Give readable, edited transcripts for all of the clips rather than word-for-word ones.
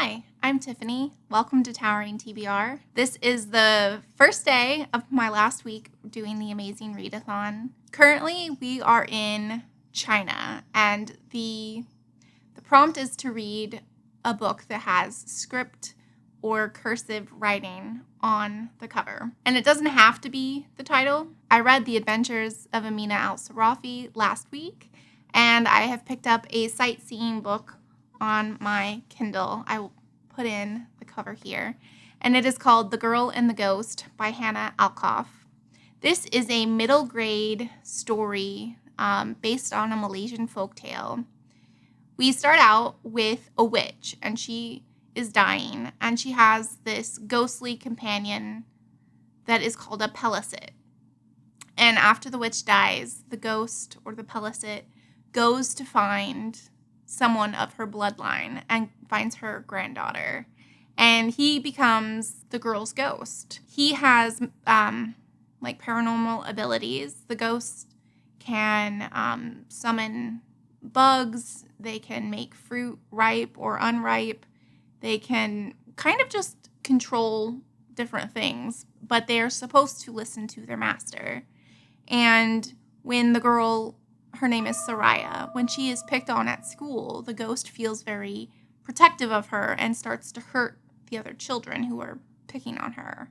Hi, I'm Tiffany. Welcome to Towering TBR. This is the first day of my last week doing the Amazing Readathon. Currently, we are in China, and the prompt is to read a book that has script or cursive writing on the cover. And it doesn't have to be the title. I read The Adventures of Amina al-Sarafi last week, and I have picked up a sightseeing book on my Kindle. I will put in the cover here. And it is called The Girl and the Ghost by Hanna Alkaf. This is a middle grade story based on a Malaysian folktale. We start out with a witch, and she is dying, and she has this ghostly companion that is called a pelicet. And after the witch dies, the ghost or the pelicet goes to find someone of her bloodline and finds her granddaughter. And he becomes the girl's ghost. He has paranormal abilities. The ghost can summon bugs. They can make fruit ripe or unripe. They can kind of just control different things, but they are supposed to listen to their master. And when the girl, her name is Soraya, when she is picked on at school, the ghost feels very protective of her and starts to hurt the other children who are picking on her.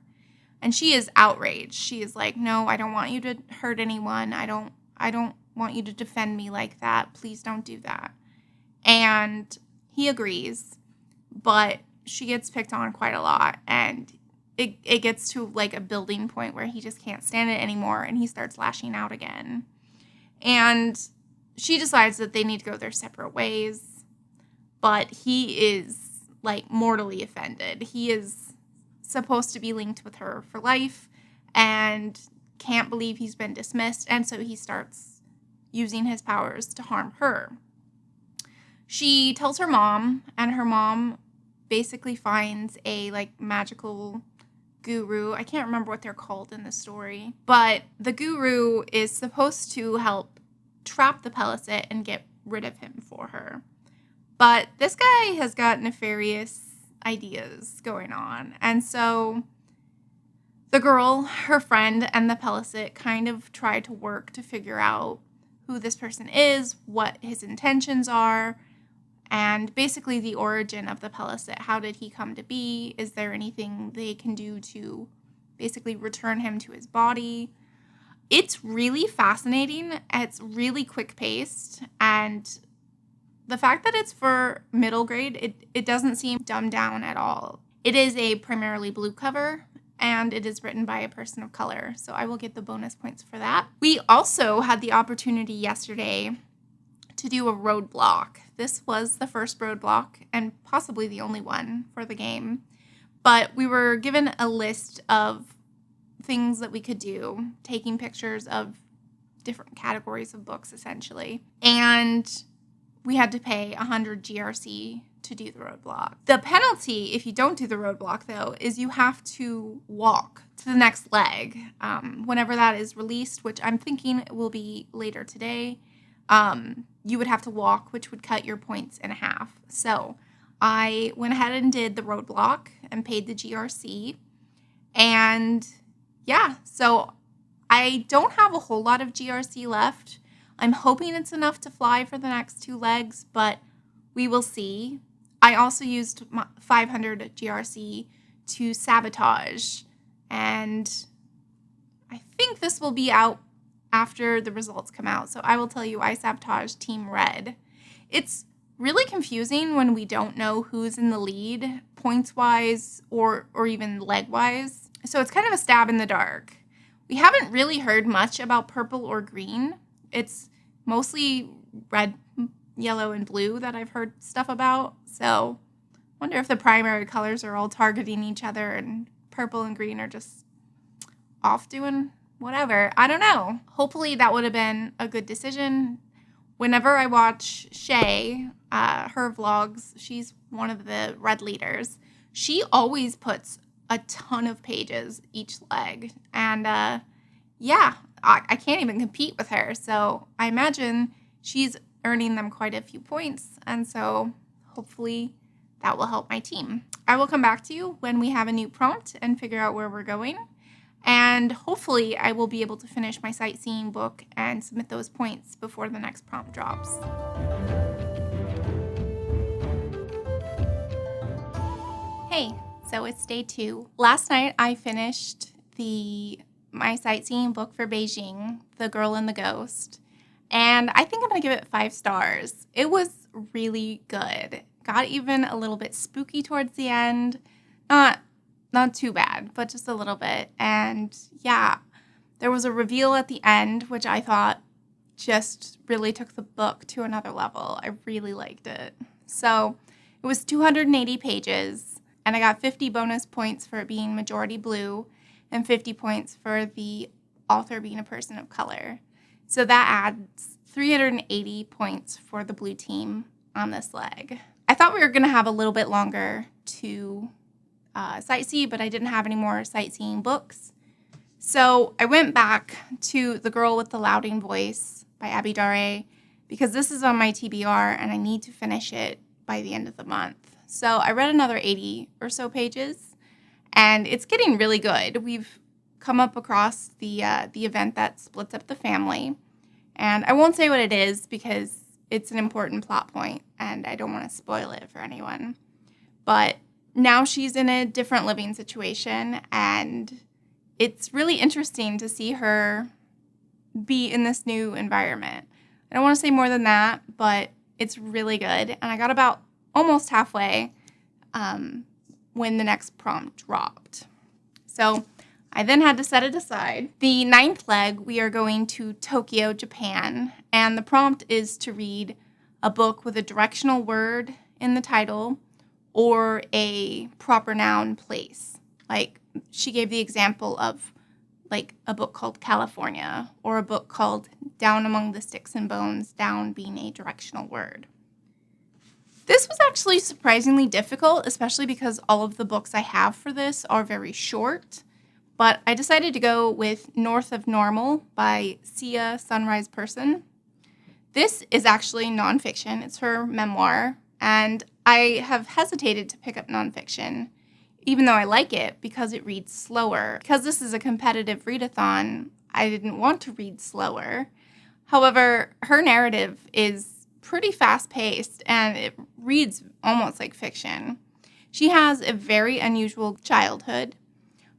And she is outraged. She is like, "No, I don't want you to hurt anyone. I don't want you to defend me like that. Please don't do that." And he agrees, but she gets picked on quite a lot, and it gets to like a building point where he just can't stand it anymore, and he starts lashing out again. And she decides that they need to go their separate ways, but he is like mortally offended. He is supposed to be linked with her for life and can't believe he's been dismissed, and so he starts using his powers to harm her. She tells her mom, and her mom basically finds a magical guru. I can't remember what they're called in the story, but the guru is supposed to help trap the pelicet and get rid of him for her. But this guy has got nefarious ideas going on, and so the girl, her friend, and the pelicet kind of try to work to figure out who this person is, what his intentions are, and basically the origin of the pelicet. How did he come to be? Is there anything they can do to basically return him to his body? It's really fascinating. It's really quick-paced, and the fact that it's for middle grade, it doesn't seem dumbed down at all. It is a primarily blue cover, and it is written by a person of color, so I will get the bonus points for that. We also had the opportunity yesterday to do a roadblock. This was the first roadblock and possibly the only one for the game, but we were given a list of things that we could do, taking pictures of different categories of books essentially, and we had to pay 100 GRC to do the roadblock. The penalty if you don't do the roadblock though is you have to walk to the next leg whenever that is released, which I'm thinking will be later today. You would have to walk, which would cut your points in half. So I went ahead and did the roadblock and paid the GRC. And yeah, so I don't have a whole lot of GRC left. I'm hoping it's enough to fly for the next 2 legs, but we will see. I also used my 500 GRC to sabotage, and I think this will be out after the results come out. So I will tell you, I sabotaged Team Red. It's really confusing when we don't know who's in the lead, points-wise or even leg-wise. So it's kind of a stab in the dark. We haven't really heard much about purple or green. It's mostly red, yellow, and blue that I've heard stuff about. So I wonder if the primary colors are all targeting each other and purple and green are just off doing whatever. I don't know. Hopefully that would have been a good decision. Whenever I watch Shae, her vlogs, she's one of the red leaders. She always puts a ton of pages each leg. And I can't even compete with her. So I imagine she's earning them quite a few points. And so hopefully that will help my team. I will come back to you when we have a new prompt and figure out where we're going. And hopefully I will be able to finish my sightseeing book and submit those points before the next prompt drops. Hey, so it's day 2. Last night I finished my sightseeing book for Beijing, The Girl and the Ghost, and I think I'm going to give it 5 stars. It was really good. Got even a little bit spooky towards the end. Not too bad, but just a little bit. And yeah, there was a reveal at the end, which I thought just really took the book to another level. I really liked it. So it was 280 pages, and I got 50 bonus points for it being majority blue and 50 points for the author being a person of color. So that adds 380 points for the blue team on this leg. I thought we were going to have a little bit longer to sightsee, but I didn't have any more sightseeing books. So I went back to The Girl with the Louding Voice by Abby Dare because this is on my TBR and I need to finish it by the end of the month. So I read another 80 or so pages and it's getting really good. We've come up across the event that splits up the family, and I won't say what it is because it's an important plot point and I don't want to spoil it for anyone. But now she's in a different living situation, and it's really interesting to see her be in this new environment. I don't want to say more than that, but it's really good. And I got about almost halfway when the next prompt dropped. So I then had to set it aside. The 9th leg, we are going to Tokyo, Japan, and the prompt is to read a book with a directional word in the title or a proper noun place. Like, she gave the example of, like, a book called California or a book called Down Among the Sticks and Bones, down being a directional word. This was actually surprisingly difficult, especially because all of the books I have for this are very short. But I decided to go with North of Normal by Sia Sunrise Person. This is actually nonfiction. It's her memoir, and I have hesitated to pick up nonfiction, even though I like it, because it reads slower. Because this is a competitive readathon, I didn't want to read slower. However, her narrative is pretty fast-paced, and it reads almost like fiction. She has a very unusual childhood.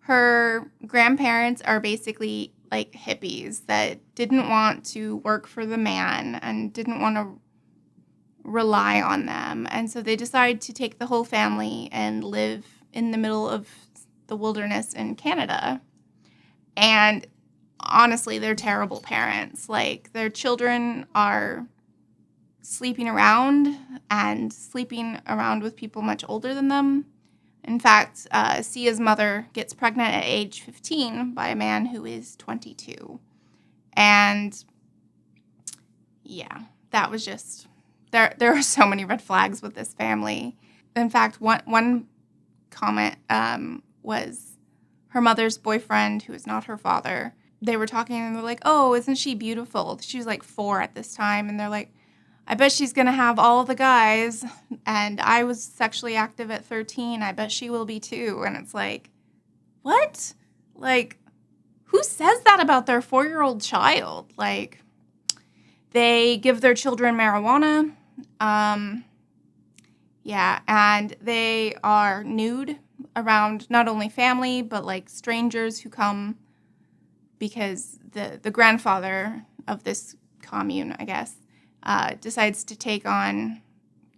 Her grandparents are basically like hippies that didn't want to work for the man and didn't want to rely on them. And so they decide to take the whole family and live in the middle of the wilderness in Canada. And honestly, they're terrible parents. Like, their children are sleeping around with people much older than them. In fact, Sia's mother gets pregnant at age 15 by a man who is 22. And yeah, that was just, there are so many red flags with this family. In fact, one comment was her mother's boyfriend, who is not her father. They were talking and they're like, oh, isn't she beautiful? She was like 4 at this time. And they're like, I bet she's going to have all the guys, and I was sexually active at 13. I bet she will be too. And it's like, what? Like, who says that about their 4-year-old child? Like, they give their children marijuana. Yeah, and they are nude around not only family, but like strangers who come because the grandfather of this commune, I guess, decides to take on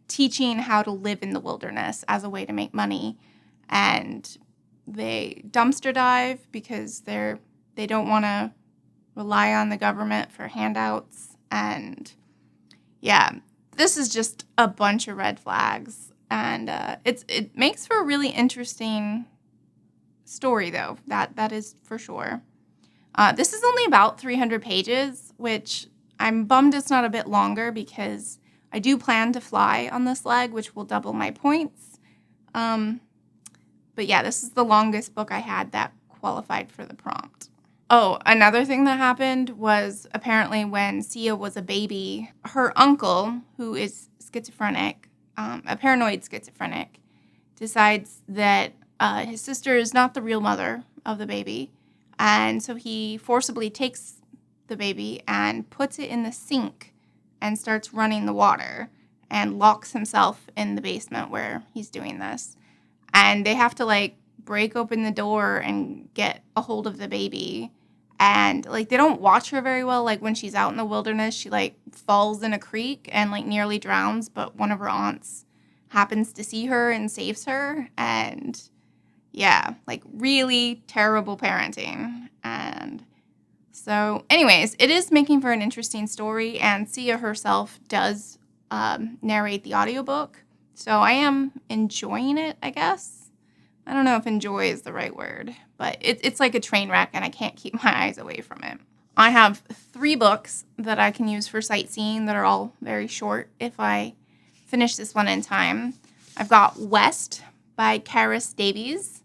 teaching how to live in the wilderness as a way to make money. And they dumpster dive because they don't want to rely on the government for handouts. And yeah, this is just a bunch of red flags. And it makes for a really interesting story, though. That is for sure. This is only about 300 pages, which I'm bummed it's not a bit longer because I do plan to fly on this leg, which will double my points. But yeah, this is the longest book I had that qualified for the prompt. Oh, another thing that happened was apparently when Sia was a baby, her uncle, who is schizophrenic, a paranoid schizophrenic, decides that his sister is not the real mother of the baby. And so he forcibly takes the baby and puts it in the sink and starts running the water and locks himself in the basement where he's doing this. And they have to, like, break open the door and get a hold of the baby. And, like, they don't watch her very well. Like, when she's out in the wilderness, she, like, falls in a creek and, like, nearly drowns. But one of her aunts happens to see her and saves her. And, yeah, like, really terrible parenting. And so, anyways, it is making for an interesting story. And Sia herself does narrate the audiobook. So I am enjoying it, I guess. I don't know if enjoy is the right word, but it's like a train wreck, and I can't keep my eyes away from it. I have 3 books that I can use for sightseeing that are all very short if I finish this one in time. I've got West by Karis Davies.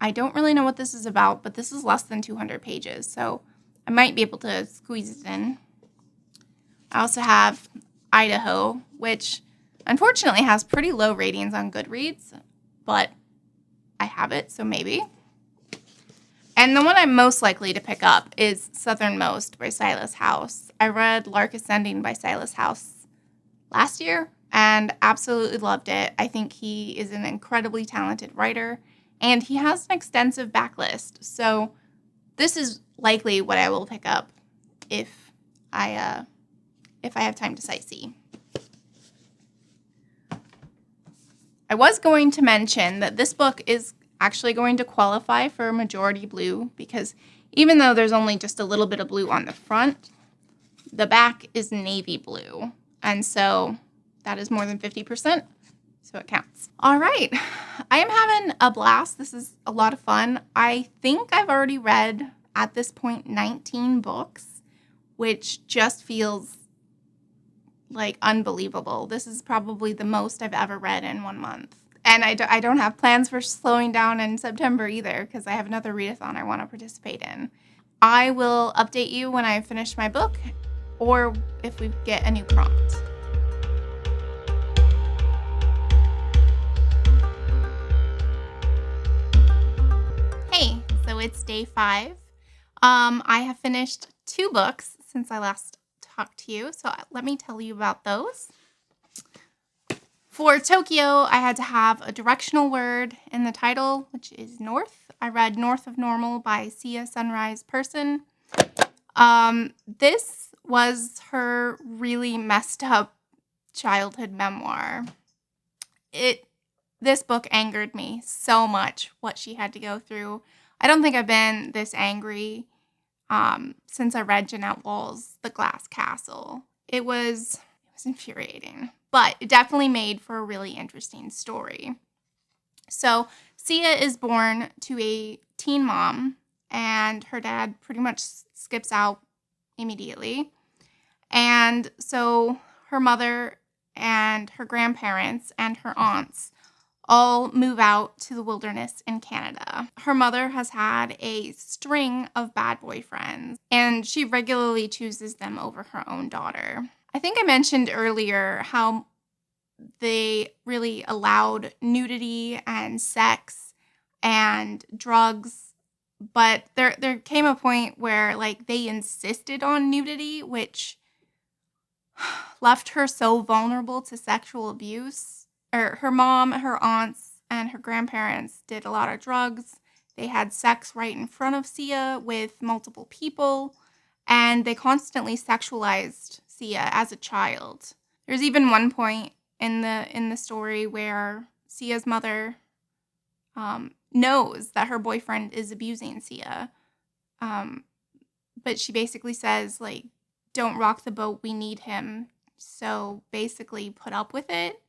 I don't really know what this is about, but this is less than 200 pages, so I might be able to squeeze it in. I also have Idaho, which unfortunately has pretty low ratings on Goodreads, but I have it, so maybe. And the one I'm most likely to pick up is Southernmost by Silas House. I read Lark Ascending by Silas House last year and absolutely loved it. I think he is an incredibly talented writer, and he has an extensive backlist. So this is likely what I will pick up if I have time to sightsee. I was going to mention that this book is actually going to qualify for majority blue because even though there's only just a little bit of blue on the front, the back is navy blue. And so that is more than 50%, so it counts. All right. I am having a blast. This is a lot of fun. I think I've already read, at this point, 19 books, which just feels like unbelievable. This is probably the most I've ever read in 1 month. And I don't have plans for slowing down in September either because I have another readathon I want to participate in. I will update you when I finish my book or if we get a new prompt. Hey, so it's day 5. I have finished 2 books since I last talked to you, so let me tell you about those. For Tokyo, I had to have a directional word in the title, which is North. I read North of Normal by Sia Sunrise Person. This was her really messed up childhood memoir. This book angered me so much, what she had to go through. I don't think I've been this angry since I read Jeanette Wall's The Glass Castle. It was infuriating, but it definitely made for a really interesting story. So Sia is born to a teen mom, and her dad pretty much skips out immediately. And so her mother and her grandparents and her aunts all move out to the wilderness in Canada. Her mother has had a string of bad boyfriends, and she regularly chooses them over her own daughter. I think I mentioned earlier how they really allowed nudity and sex and drugs, but there came a point where, like, they insisted on nudity, which left her so vulnerable to sexual abuse. Her mom, her aunts, and her grandparents did a lot of drugs. They had sex right in front of Sia with multiple people, and they constantly sexualized Sia as a child. There's even one point in the story where Sia's mother knows that her boyfriend is abusing Sia, but she basically says, like, don't rock the boat, we need him, so basically put up with it.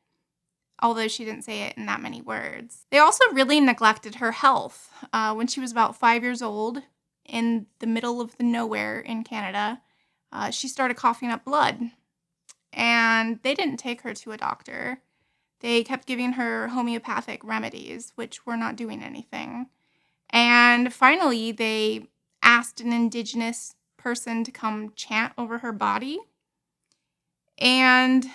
Although she didn't say it in that many words. They also really neglected her health. When she was about 5 years old, in the middle of the nowhere in Canada, she started coughing up blood. And they didn't take her to a doctor. They kept giving her homeopathic remedies, which were not doing anything. And finally, they asked an Indigenous person to come chant over her body. And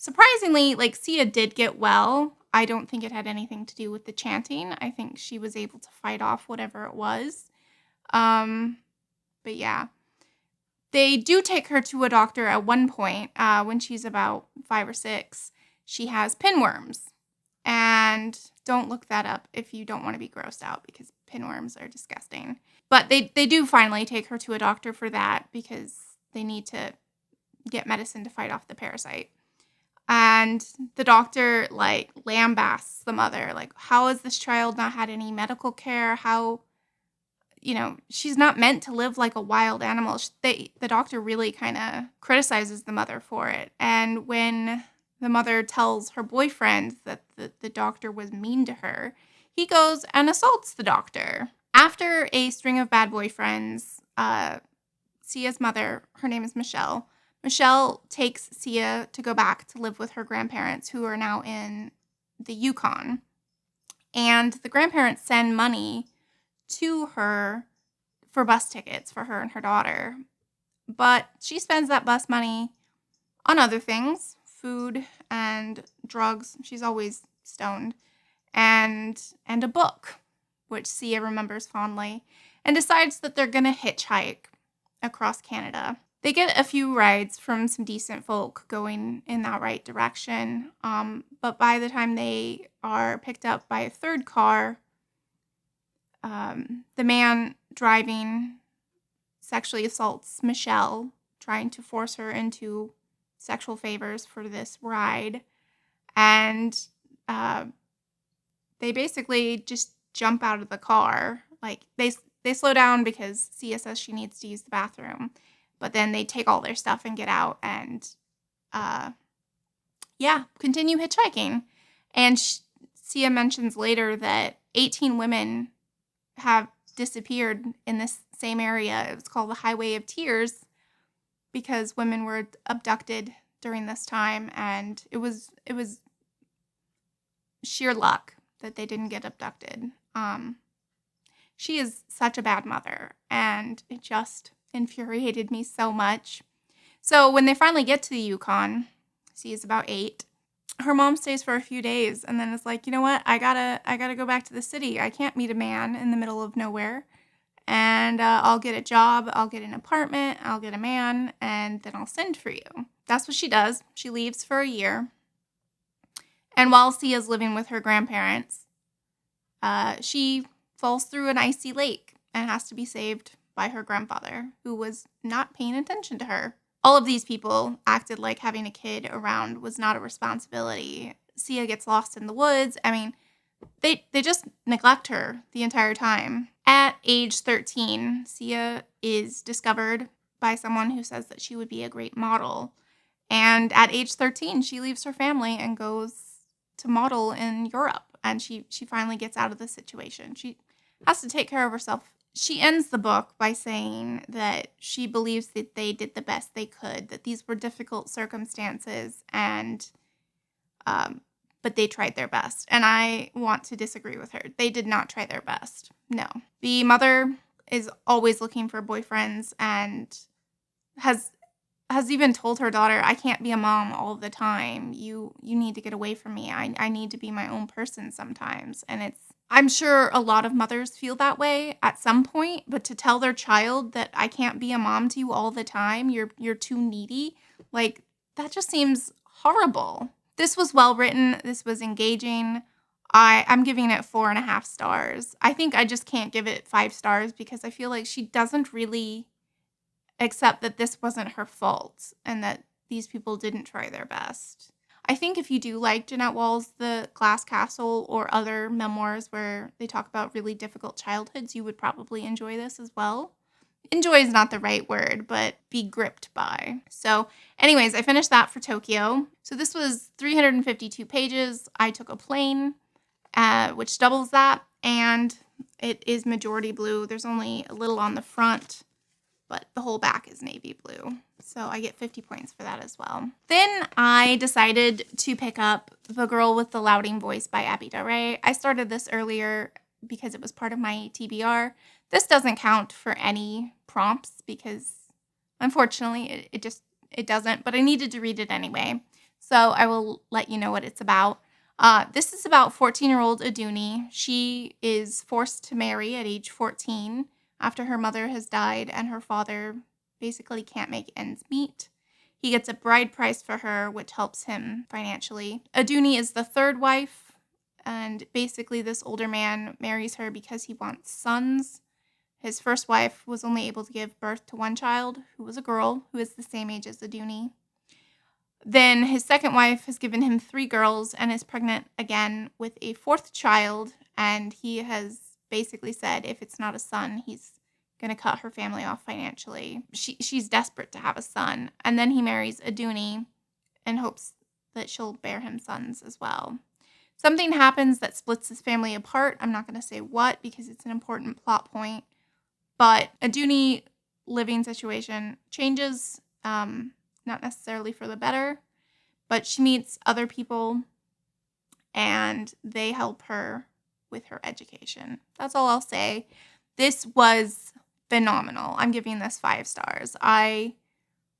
Surprisingly, like, Sia did get well. I don't think it had anything to do with the chanting. I think she was able to fight off whatever it was. Um, but yeah. They do take her to a doctor at one point when she's about 5 or 6. She has pinworms. And don't look that up if you don't want to be grossed out because pinworms are disgusting. But they do finally take her to a doctor for that because they need to get medicine to fight off the parasite. And the doctor, like, lambasts the mother. Like, how has this child not had any medical care? How, she's not meant to live like a wild animal. The doctor really kind of criticizes the mother for it. And when the mother tells her boyfriend that the doctor was mean to her, he goes and assaults the doctor. After a string of bad boyfriends, Sia's mother, her name is Michelle. Michelle takes Sia to go back to live with her grandparents, who are now in the Yukon. And the grandparents send money to her for bus tickets for her and her daughter. But she spends that bus money on other things, food and drugs. She's always stoned. And a book, which Sia remembers fondly, and decides that they're going to hitchhike across Canada. They get a few rides from some decent folk going in that right direction, but by the time they are picked up by a third car, the man driving sexually assaults Michelle, trying to force her into sexual favors for this ride, and they basically just jump out of the car. Like, they slow down because Sia says she needs to use the bathroom. But then they take all their stuff and get out and, continue hitchhiking. And Sia mentions later that 18 women have disappeared in this same area. It was called the Highway of Tears because women were abducted during this time. And it was sheer luck that they didn't get abducted. She is such a bad mother, and it just infuriated me so much. So when they finally get to the Yukon, she is about 8. Her mom stays for a few days, and then is like, you know what? I gotta go back to the city. I can't meet a man in the middle of nowhere, and I'll get a job. I'll get an apartment. I'll get a man, and then I'll send for you. That's what she does. She leaves for a year, and while Sia's living with her grandparents, she falls through an icy lake and has to be saved by her grandfather, who was not paying attention to her. All of these people acted like having a kid around was not a responsibility. Sia gets lost in the woods. I mean, they just neglect her the entire time. At age 13, Sia is discovered by someone who says that she would be a great model. And at age 13, she leaves her family and goes to model in Europe. And she finally gets out of the situation. She has to take care of herself. She ends the book by saying that she believes that they did the best they could, that these were difficult circumstances, and but they tried their best. And I want to disagree with her. They did not try their best. No. The mother is always looking for boyfriends and has even told her daughter, I can't be a mom all the time. You need to get away from me. I need to be my own person sometimes. And I'm sure a lot of mothers feel that way at some point, but to tell their child that I can't be a mom to you all the time, you're too needy, like, that just seems horrible. This was well written. This was engaging. I'm giving it 4.5 stars. I think I just can't give it 5 stars because I feel like she doesn't really accept that this wasn't her fault and that these people didn't try their best. I think if you do like Jeanette Wall's The Glass Castle or other memoirs where they talk about really difficult childhoods, you would probably enjoy this as well. Enjoy is not the right word, but be gripped by. So anyways, I finished that for Tokyo. So this was 352 pages. I took a plane, which doubles that, and it is majority blue. There's only a little on the front, but the whole back is navy blue. So I get 50 points for that as well. Then I decided to pick up The Girl with the Louding Voice by Abby DeRay. I started this earlier because it was part of my TBR. This doesn't count for any prompts because unfortunately it doesn't, but I needed to read it anyway. So I will let you know what it's about. This is about 14-year-old Aduni. She is forced to marry at age 14 after her mother has died and her father basically can't make ends meet. He gets a bride price for her, which helps him financially. Aduni is the third wife, and basically this older man marries her because he wants sons. His first wife was only able to give birth to one child, who was a girl, who is the same age as Aduni. Then his second wife has given him 3 girls and is pregnant again with a 4th child, and he has basically said if it's not a son, he's going to cut her family off financially. She's desperate to have a son, and then he marries Aduni in hopes that she'll bear him sons as well. Something happens that splits his family apart. I'm not going to say what because it's an important plot point, but Aduni living situation changes, not necessarily for the better, but she meets other people and they help her with her education. That's all I'll say. This was phenomenal. I'm giving this 5 stars. I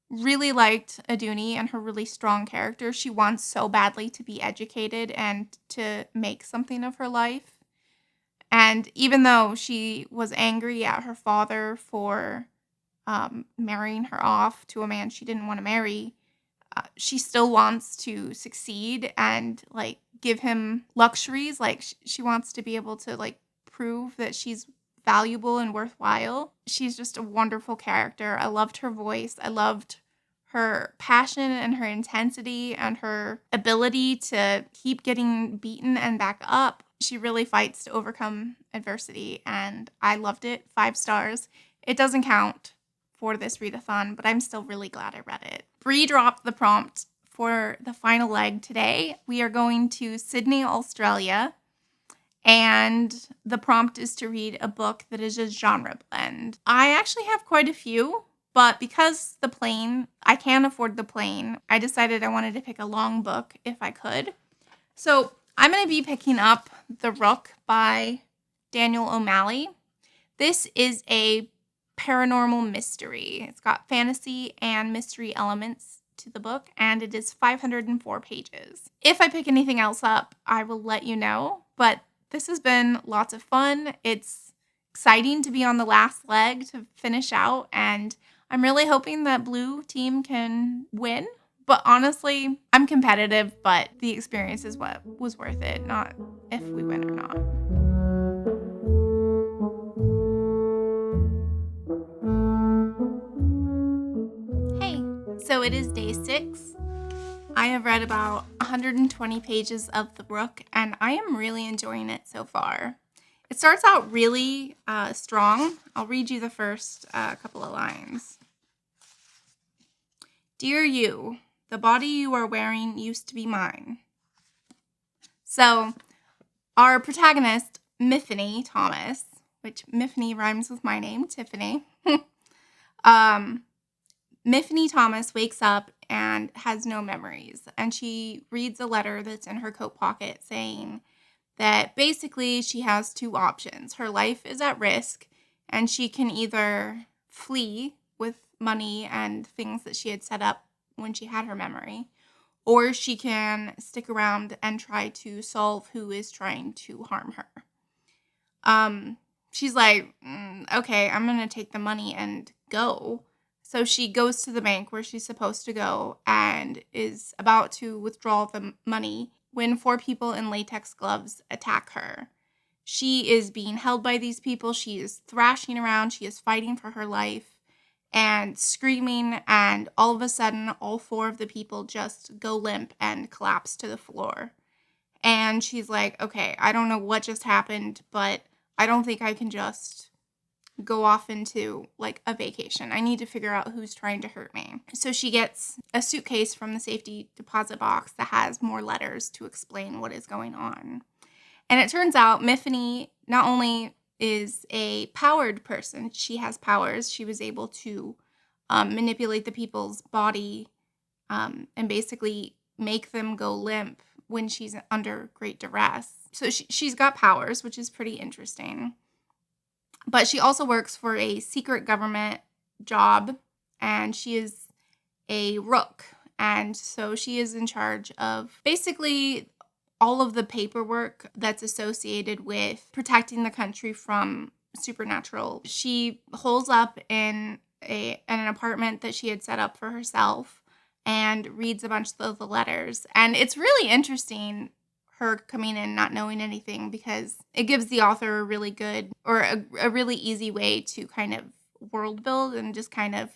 really liked Aduni and her really strong character. She wants so badly to be educated and to make something of her life. And even though she was angry at her father for marrying her off to a man she didn't want to marry, she still wants to succeed and like give him luxuries. Like she wants to be able to like prove that she's valuable and worthwhile. She's just a wonderful character. I loved her voice. I loved her passion and her intensity and her ability to keep getting beaten and back up. She really fights to overcome adversity, and I loved it. 5 stars. It doesn't count for this readathon, but I'm still really glad I read it. Bree dropped the prompt for the final leg today. We are going to Sydney, Australia, and the prompt is to read a book that is a genre blend. I actually have quite a few, but because I can afford the plane, I decided I wanted to pick a long book if I could. So I'm going to be picking up The Rook by Daniel O'Malley. This is a paranormal mystery. It's got fantasy and mystery elements to the book, and it is 504 pages. If I pick anything else up, I will let you know, but this has been lots of fun. It's exciting to be on the last leg to finish out, and I'm really hoping that Blue team can win. But honestly, I'm competitive, but the experience is what was worth it, not if we win or not. Hey, so it is day 6. I have read about 120 pages of The Rook, and I am really enjoying it so far. It starts out really strong. I'll read you the first couple of lines. Dear you, the body you are wearing used to be mine. So, our protagonist, Miffany Thomas, which Miffany rhymes with my name, Tiffany. Miffany Thomas wakes up and has no memories, and she reads a letter that's in her coat pocket saying that basically she has 2 options. Her life is at risk, and she can either flee with money and things that she had set up when she had her memory, or she can stick around and try to solve who is trying to harm her. She's like, okay, I'm going to take the money and go. So she goes to the bank where she's supposed to go and is about to withdraw the money when 4 people in latex gloves attack her. She is being held by these people. She is thrashing around. She is fighting for her life and screaming, and all of a sudden, all 4 of the people just go limp and collapse to the floor. And she's like, okay, I don't know what just happened, but I don't think I can just go off into like a vacation. I need to figure out who's trying to hurt me. So she gets a suitcase from the safety deposit box that has more letters to explain what is going on. And it turns out Miffany not only is a powered person, she has powers. She was able to manipulate the people's body and basically make them go limp when she's under great duress. So she's got powers, which is pretty interesting. But she also works for a secret government job, and she is a rook. And so she is in charge of basically all of the paperwork that's associated with protecting the country from supernatural. She holes up in an apartment that she had set up for herself and reads a bunch of the letters. And it's really interesting, her coming in not knowing anything, because it gives the author a really good, or a really easy way to kind of world build and just kind of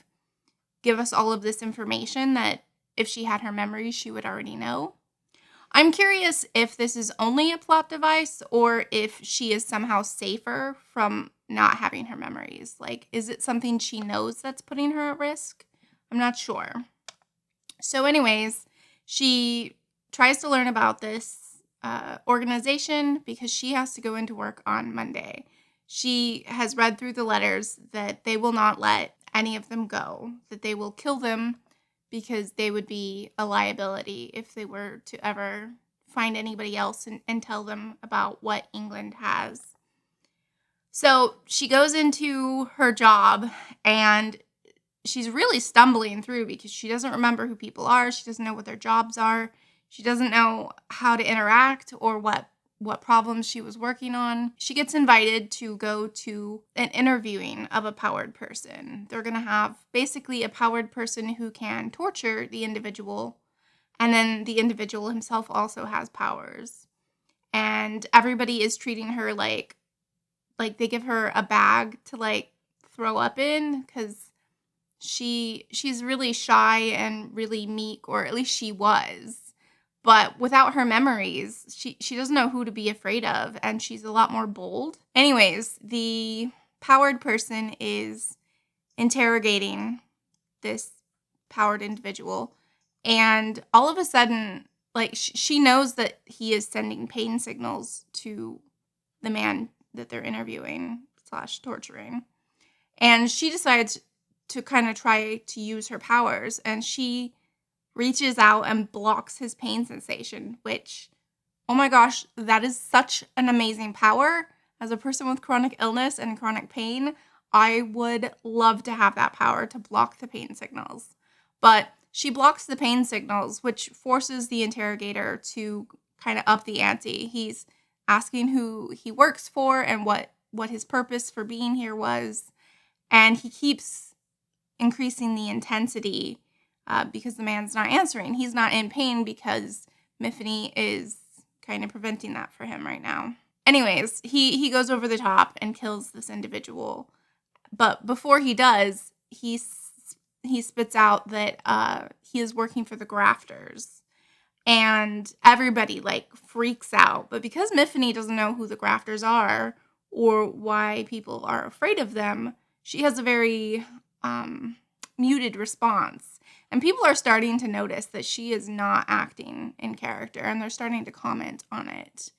give us all of this information that if she had her memories, she would already know. I'm curious if this is only a plot device or if she is somehow safer from not having her memories. Like, is it something she knows that's putting her at risk? I'm not sure. So anyways, she tries to learn about this organization because she has to go into work on Monday. She has read through the letters that they will not let any of them go, that they will kill them because they would be a liability if they were to ever find anybody else and tell them about what England has. So she goes into her job and she's really stumbling through because she doesn't remember who people are. She doesn't know what their jobs are. She doesn't know how to interact or what problems she was working on. She gets invited to go to an interviewing of a powered person. They're going to have basically a powered person who can torture the individual, and then the individual himself also has powers. And everybody is treating her like they give her a bag to like throw up in, because she's really shy and really meek, or at least she was. But without her memories, she doesn't know who to be afraid of, and she's a lot more bold. Anyways, the powered person is interrogating this powered individual, and all of a sudden, like, she knows that he is sending pain signals to the man that they're interviewing / torturing. And she decides to kind of try to use her powers, and she reaches out and blocks his pain sensation, which, oh my gosh, that is such an amazing power. As a person with chronic illness and chronic pain, I would love to have that power to block the pain signals. But she blocks the pain signals, which forces the interrogator to kind of up the ante. He's asking who he works for and what his purpose for being here was. And he keeps increasing the intensity because the man's not answering. He's not in pain because Miffany is kind of preventing that for him right now. Anyways, he goes over the top and kills this individual. But before he does, he spits out that he is working for the grafters. And everybody, like, freaks out. But because Miffany doesn't know who the grafters are or why people are afraid of them, she has a very muted response. And people are starting to notice that she is not acting in character, and they're starting to comment on it.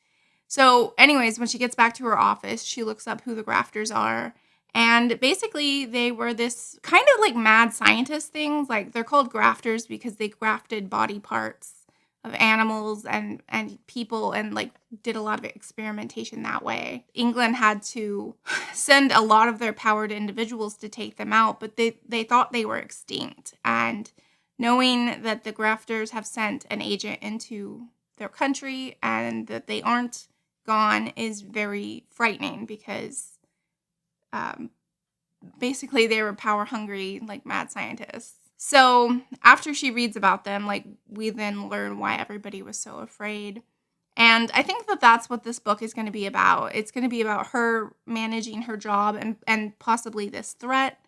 So anyways, when she gets back to her office, she looks up who the grafters are. And basically, they were this kind of like mad scientist things. Like, they're called grafters because they grafted body parts of animals and people, and like did a lot of experimentation that way. England had to send a lot of their powered individuals to take them out, but they thought they were extinct. And knowing that the grafters have sent an agent into their country and that they aren't gone is very frightening, because basically they were power hungry, like mad scientists. So after she reads about them, like, we then learn why everybody was so afraid. And I think that that's what this book is going to be about. It's going to be about her managing her job and possibly this threat.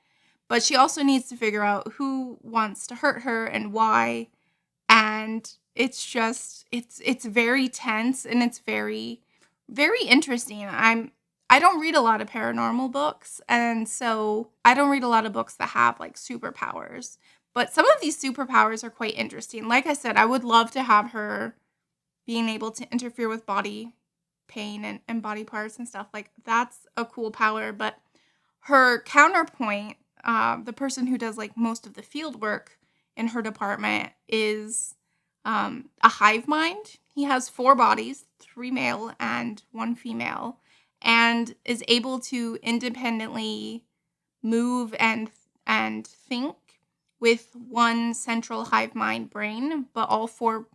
But she also needs to figure out who wants to hurt her and why. And it's just, it's very tense, and it's very, very interesting. I don't read a lot of paranormal books, and so I don't read a lot of books that have like superpowers. But some of these superpowers are quite interesting. Like I said, I would love to have her being able to interfere with body pain and body parts and stuff. Like, that's a cool power. But her counterpoint, the person who does like most of the field work in her department, is a hive mind. He has 4 bodies, 3 male and 1 female, and is able to independently move and think with one central hive mind brain, but all 4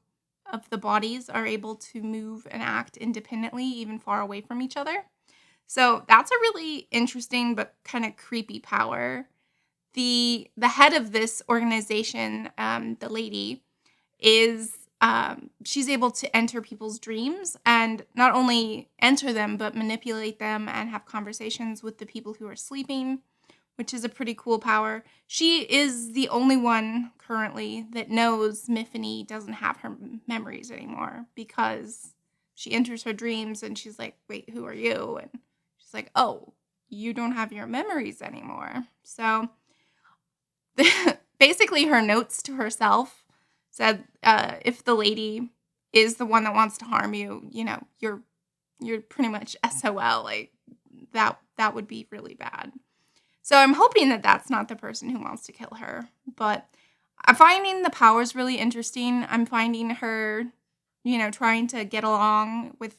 of the bodies are able to move and act independently, even far away from each other. So that's a really interesting but kind of creepy power. The head of this organization, the lady, is she's able to enter people's dreams and not only enter them, but manipulate them and have conversations with the people who are sleeping, which is a pretty cool power. She is the only one currently that knows Miffany doesn't have her memories anymore, because she enters her dreams and she's like, wait, who are you? And she's like, oh, you don't have your memories anymore. So basically her notes to herself said, if the lady is the one that wants to harm you, you're pretty much SOL. Like that would be really bad. So I'm hoping that that's not the person who wants to kill her. But I'm finding the powers really interesting. I'm finding her, trying to get along with,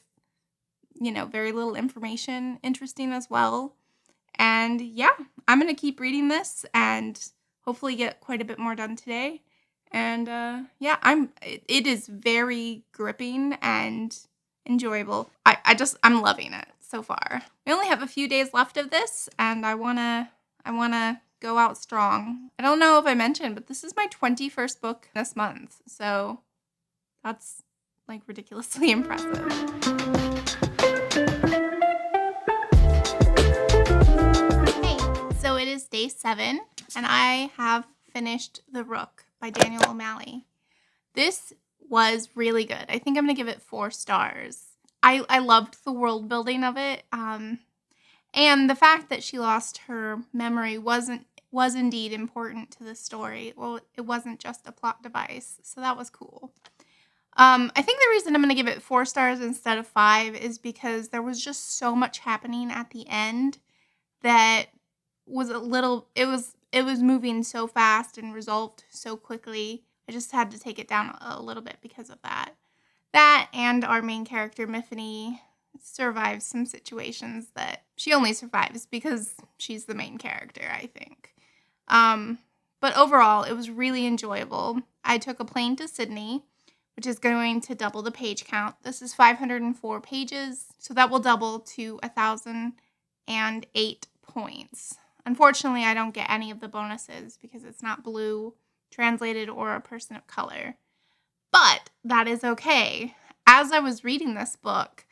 very little information interesting as well. And yeah, I'm going to keep reading this and hopefully get quite a bit more done today. And it is very gripping and enjoyable. I'm loving it so far. We only have a few days left of this, and I want to go out strong. I don't know if I mentioned, but this is my 21st book this month. So that's like ridiculously impressive. Hey, so it is day 7, and I have finished The Rook by Daniel O'Malley. This was really good. I think I'm going to give it 4 stars. I loved the world building of it. And the fact that she lost her memory was indeed important to the story. Well, it wasn't just a plot device, so that was cool. I think the reason I'm going to give it 4 stars instead of 5 is because there was just so much happening at the end that was it was moving so fast and resolved so quickly. I just had to take it down a little bit because of that. That and our main character, Miffany, survives some situations that she only survives because she's the main character, I think. But overall, it was really enjoyable. I took a plane to Sydney, which is going to double the page count. This is 504 pages, so that will double to 1,008 points. Unfortunately, I don't get any of the bonuses because it's not blue, translated, or a person of color. But that is okay. As I was reading this book,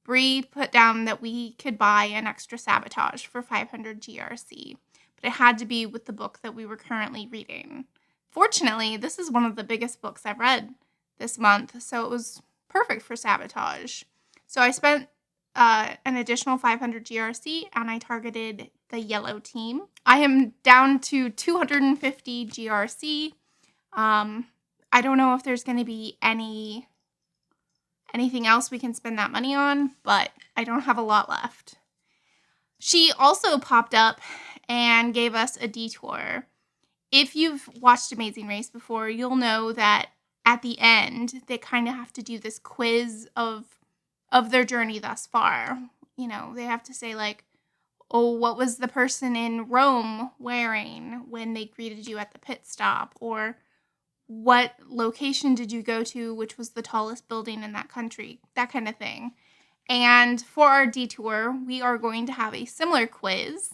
Bree put down that we could buy an extra sabotage for 500 GRC, but it had to be with the book that we were currently reading. Fortunately, this is one of the biggest books I've read this month, so it was perfect for sabotage. So I spent an additional 500 GRC, and I targeted the yellow team. I am down to 250 GRC. I don't know if there's going to be anything else we can spend that money on, but I don't have a lot left. She also popped up and gave us a detour. If you've watched Amazing Race before, you'll know that at the end, they kind of have to do this quiz of their journey thus far. They have to say like, oh, what was the person in Rome wearing when they greeted you at the pit stop? Or what location did you go to, which was the tallest building in that country? That kind of thing. And for our detour, we are going to have a similar quiz,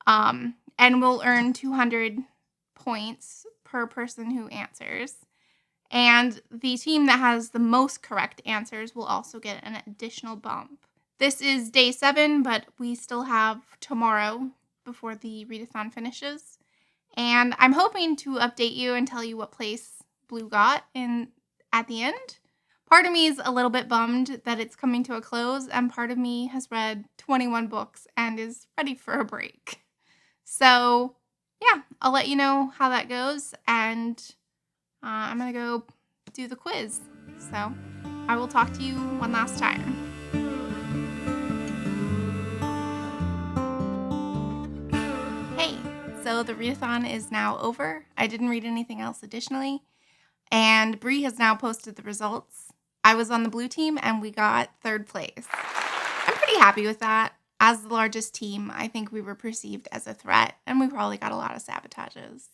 and we'll earn 200 points per person who answers. And the team that has the most correct answers will also get an additional bump. This is day 7, but we still have tomorrow before the readathon finishes. And I'm hoping to update you and tell you what place Blue got at the end. Part of me is a little bit bummed that it's coming to a close, and part of me has read 21 books and is ready for a break. So, yeah, I'll let you know how that goes, and I'm going to go do the quiz. So, I will talk to you one last time. Hey, so the readathon is now over. I didn't read anything else additionally, and Bree has now posted the results. I was on the blue team, and we got 3rd place. I'm pretty happy with that. As the largest team, I think we were perceived as a threat, and we probably got a lot of sabotages.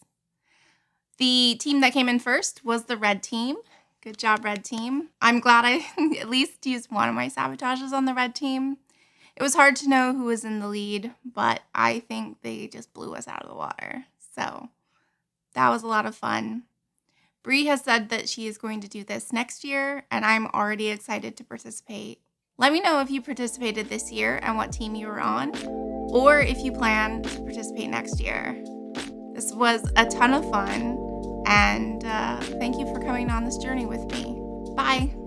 The team that came in first was the red team. Good job, red team. I'm glad I at least used one of my sabotages on the red team. It was hard to know who was in the lead, but I think they just blew us out of the water. So that was a lot of fun. Bree has said that she is going to do this next year, and I'm already excited to participate. Let me know if you participated this year and what team you were on, or if you plan to participate next year. This was a ton of fun, and thank you for coming on this journey with me. Bye.